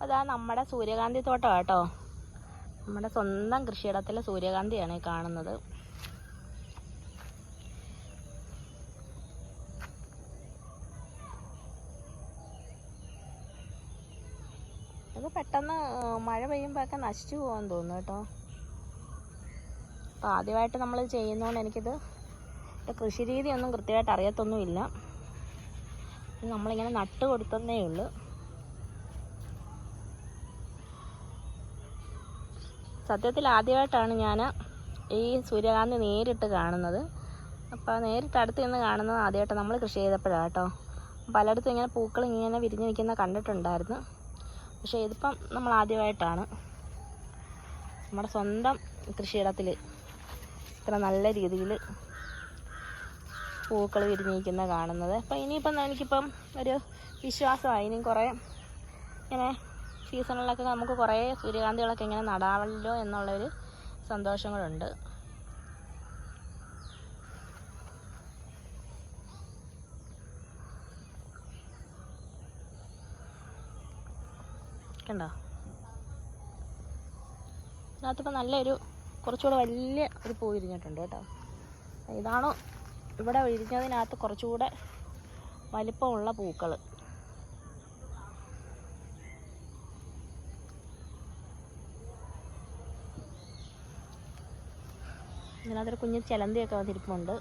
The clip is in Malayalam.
അതാ നമ്മുടെ സൂര്യകാന്തി തോട്ടം കേട്ടോ. നമ്മുടെ സ്വന്തം കൃഷിയിടത്തിലെ സൂര്യകാന്തിയാണ് ഈ കാണുന്നത്. ഇത് പെട്ടെന്ന് മഴ പെയ്യുമ്പോഴൊക്കെ നശിച്ചു പോകാൻ തോന്നുന്നു കേട്ടോ. അപ്പോൾ ആദ്യമായിട്ട് നമ്മൾ ചെയ്യുന്നതുകൊണ്ട് എനിക്കിത് കൃഷി രീതിയൊന്നും കൃത്യമായിട്ട് അറിയത്തൊന്നുമില്ല. നമ്മളിങ്ങനെ നട്ട് കൊടുത്തതേ ഉള്ളൂ. സത്യത്തിൽ ആദ്യമായിട്ടാണ് ഞാൻ ഈ സൂര്യകാന്തി നേരിട്ട് കാണുന്നത്. അപ്പോൾ നേരിട്ട് അടുത്ത് നിന്ന് കാണുന്നത് ആദ്യമായിട്ട് നമ്മൾ കൃഷി ചെയ്തപ്പോഴാണ് കേട്ടോ. പലയിടത്തും ഇങ്ങനെ പൂക്കൾ ഇങ്ങനെ വിരിഞ്ഞ് നിൽക്കുന്ന കണ്ടിട്ടുണ്ടായിരുന്നു. പക്ഷേ ഇതിപ്പം നമ്മൾ ആദ്യമായിട്ടാണ് നമ്മുടെ സ്വന്തം കൃഷിയിടത്തിൽ ഇത്ര നല്ല രീതിയിൽ പൂക്കൾ വിരിഞ്ഞിരിക്കുന്ന കാണുന്നത്. അപ്പോൾ ഇനിയിപ്പം എനിക്കിപ്പം ഒരു വിശ്വാസമായി, ഇനിയും കുറേ ഇങ്ങനെ സീസണിലൊക്കെ നമുക്ക് കുറേ സൂര്യകാന്തികളൊക്കെ ഇങ്ങനെ നടാമല്ലോ എന്നുള്ളൊരു സന്തോഷം കൂടെ. കണ്ടോ, ഇതിനകത്തിപ്പോൾ നല്ലൊരു കുറച്ചുകൂടെ വലിയ ഒരു പൂ വിരിഞ്ഞിട്ടുണ്ട് കേട്ടോ. ഇതാണോ ഇവിടെ വിരിഞ്ഞതിനകത്ത് കുറച്ചുകൂടെ വലിപ്പമുള്ള പൂക്കൾ. ഇതിനകത്തൊരു കുഞ്ഞ് ചിലന്തിയൊക്കെ വന്നിരിപ്പുണ്ട്.